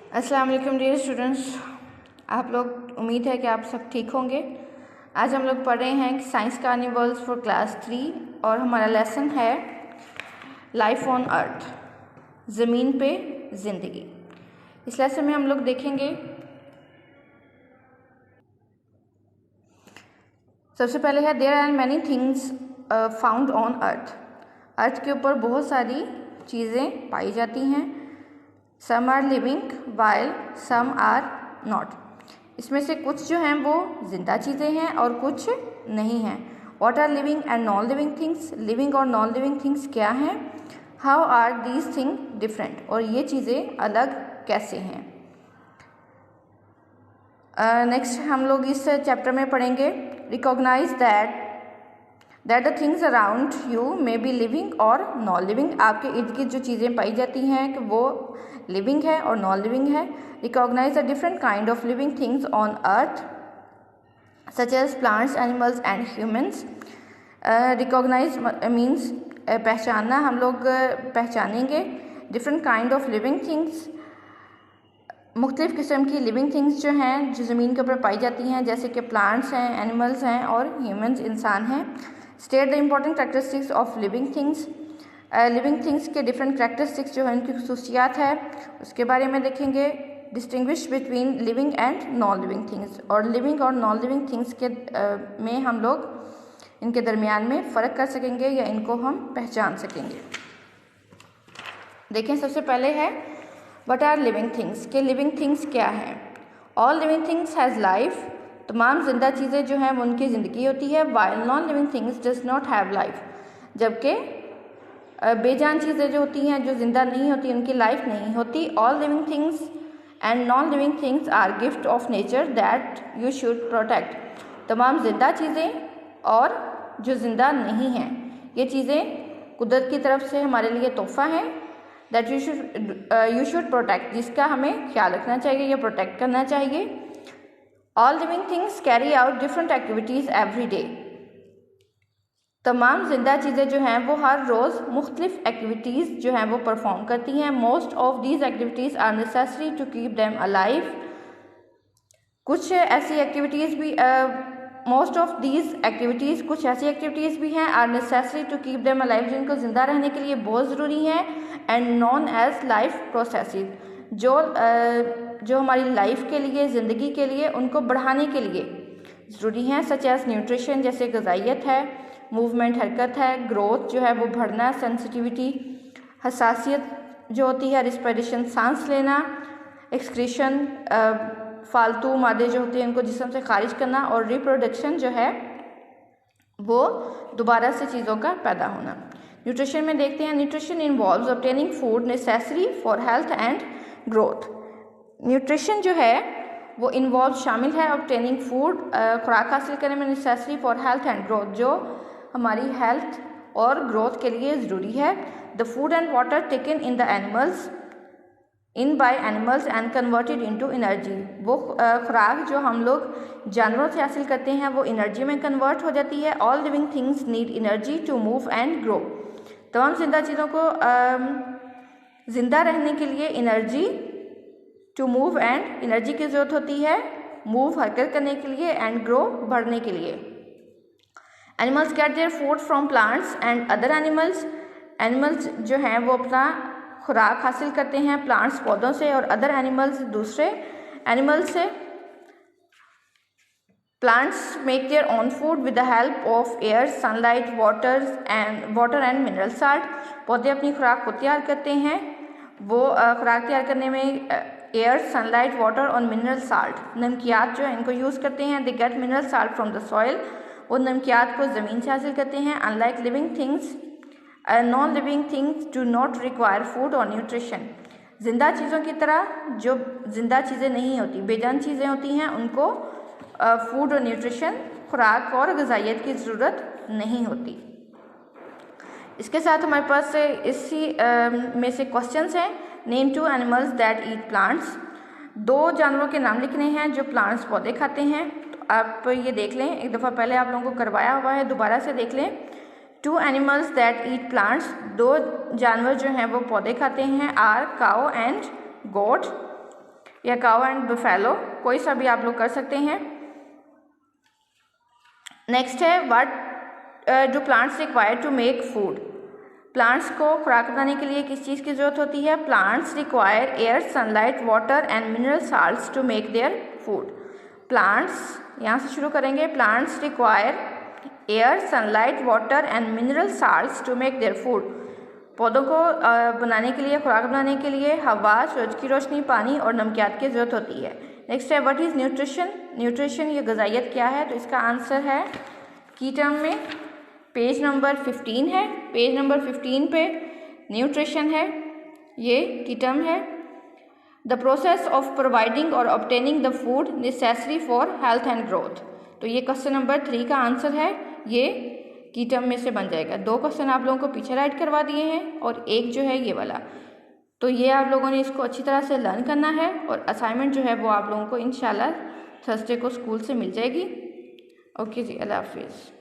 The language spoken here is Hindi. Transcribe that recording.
अस्सलाम वालेकुम डियर स्टूडेंट्स, आप लोग उम्मीद है कि आप सब ठीक होंगे। आज हम लोग पढ़ रहे हैं साइंस कार्निवल्स फॉर क्लास 3 और हमारा लेसन है लाइफ ऑन अर्थ, ज़मीन पे ज़िंदगी। इस लेसन में हम लोग देखेंगे सबसे पहले है there are many things found on earth. Earth के ऊपर बहुत सारी चीज़ें पाई जाती हैं। Some are living while some are not. इसमें से कुछ जो हैं वो जिंदा चीज़ें हैं और कुछ नहीं हैं। What are living and non living things. Living और नॉन लिविंग थिंग्स क्या हैं। How are these thing different, और ये चीज़ें अलग कैसे हैं। नेक्स्ट हम लोग इस चैप्टर में पढ़ेंगे recognise that the things around you may be living और नॉन लिविंग। आपके इर्द गिर्द जो चीज़ें पाई जाती हैं कि वो लिविंग है और नॉन लिविंग है। Recognise the different kind of living things on earth such as plants, animals and humans. Recognise means पहचानना, हम लोग पहचानेंगे different kind of living things, मुख्तलिफ़ किस्म की लिविंग थिंग्स जो हैं जो ज़मीन के ऊपर पाई जाती हैं, जैसे कि प्लांट्स हैं, एनिमल्स हैं और ह्यूमन्स इंसान हैं। State the important characteristics of living things. Living things के डिफरेंट करेक्टरिस्टिक्स जो हैं उनकी खसूसियात है उसके बारे में देखेंगे। Distinguish between living and non living things, और लिविंग और नॉन लिविंग थिंग्स के में हम लोग इनके दरमियान में फ़र्क कर सकेंगे या इनको हम पहचान सकेंगे। देखें सबसे पहले है व्हाट आर लिविंग थिंग्स, के लिविंग थिंग्स क्या हैं। All living things has life. तमाम जिंदा चीज़ें जो हैं वो उनकी ज़िंदगी होती है। While non living things does not have life, जबकि बेजान चीज़ें जो होती हैं जो ज़िंदा नहीं होती उनकी लाइफ नहीं होती। All living things and non living things are gift of nature that you should protect. तमाम जिंदा चीज़ें और जो ज़िंदा नहीं हैं ये चीज़ें कुदरत की तरफ से हमारे लिए तोहफ़ा है दैट यू शुड प्रोटेक्ट, जिसका हमें ख्याल रखना चाहिए या प्रोटेक्ट करना चाहिए। All living things carry out different activities every day. तमाम जिंदा चीज़ें जो हैं वो हर रोज़ मुख्तलिफ एक्टिविटीज़ जो हैं वो परफॉर्म करती हैं। Most of these activities are necessary to keep them alive. कुछ ऐसी एक्टिविटीज़ भी मोस्ट ऑफ दीज एक्टिविटीज़ कुछ ऐसी एक्टिविटीज़ भी हैं are necessary to keep them alive, जिनको ज़िंदा रहने के लिए बहुत ज़रूरी हैं। And non as life processes, जो हमारी लाइफ के लिए, ज़िंदगी के लिए, उनको बढ़ाने के लिए ज़रूरी हैं। सच एज न्यूट्रिशन, जैसे ग़िज़ाइयत है, मूवमेंट हरकत है, ग्रोथ जो है वो बढ़ना, सेंसिटिविटी हसासियत जो होती है, रिस्पिरेशन सांस लेना, एक्सक्रीशन फालतू मादे जो होते हैं उनको जिस्म से खारिज करना, और रिप्रोडक्शन जो है वो दोबारा से चीज़ों का पैदा होना। न्यूट्रिशन में देखते हैं nutrition involves obtaining food necessary for health and growth. Nutrition जो है वो इन्वॉल्व शामिल है ऑब्टेनिंग फूड, खुराक हासिल करने में, necessary for health and growth, जो हमारी हेल्थ और ग्रोथ के लिए ज़रूरी है। The food and water taken in the animals in by animals and converted into energy. वो खुराक जो हम लोग जानवरों से हासिल करते हैं वो एनर्जी में कन्वर्ट हो जाती है। All living things need energy to move and grow. तमाम जिंदा चीज़ों को ज़िंदा रहने के लिए energy to move and energy की ज़रूरत होती है, मूव हरकत करने के लिए, एंड ग्रो बढ़ने के लिए। Animals gate their food from plants and other animals. Animals जो हैं वो अपना खुराक हासिल करते हैं प्लांट्स पौधों से, और अदर एनिमल्स दूसरे एनिमल्स से। Plants make their own food with the help of air, sunlight, water and mineral salt. पौधे अपनी खुराक को तैयार करते हैं, वो खुराक तैयार करने में एयर, सनलाइट, वाटर और मिनरल साल्ट, नमकियात जो है इनको यूज़ करते हैं। They get mineral salt from the soil, वो नमकियात को ज़मीन से हासिल करते हैं। Unlike living things, non living things do not require food और न्यूट्रिशन। ज़िंदा चीज़ों की तरह जो ज़िंदा चीज़ें नहीं होती, बेजान चीज़ें होती हैं, उनको फूड और न्यूट्रिशन, खुराक और ग़िज़ाइयत की ज़रूरत नहीं होती। इसके साथ हमारे पास इसी में से क्वेश्चंस हैं। Name 2 animals that eat plants. 2 जानवरों के नाम लिखने हैं जो प्लांट्स पौधे खाते हैं। तो आप ये देख लें, एक दफ़ा पहले आप लोगों को करवाया हुआ है, दोबारा से देख लें। 2 एनिमल्स दैट ईट प्लांट्स, 2 जानवर जो हैं वो पौधे खाते हैं, आर काओ एंड गोट। या काउ एंड बफेलो, कोई सा भी आप लोग कर सकते हैं। नेक्स्ट है what do plants require to make food. Plants को खुराक बनाने के लिए किस चीज़ की ज़रूरत होती है? Plants require air, sunlight, water and mineral salts to make their food. Plants, यहाँ से शुरू करेंगे, plants require air, sunlight, water and mineral salts to make their food. पौधों को बनाने के लिए, खुराक बनाने के लिए हवा, सूरज की रोशनी, पानी और नमकियात की ज़रूरत होती है। नेक्स्ट है व्हाट इज़ न्यूट्रिशन। न्यूट्रिशन ये ग़िज़ाइयत क्या है? तो इसका आंसर है की टर्म में पेज नंबर 15 है। पेज नंबर 15 पे न्यूट्रिशन है, ये की टर्म है। द प्रोसेस ऑफ प्रोवाइडिंग और obtaining the food necessary for health and growth. तो ये क्वेश्चन नंबर 3 का आंसर है, ये की टर्म में से बन जाएगा। 2 क्वेश्चन आप लोगों को पीछे राइट करवा दिए हैं और एक जो है ये वाला। तो ये आप लोगों ने इसको अच्छी तरह से लर्न करना है और असाइनमेंट जो है वो आप लोगों को इंशाल्लाह थर्सडे को स्कूल से मिल जाएगी। ओके जी, अल्लाह हाफिज़।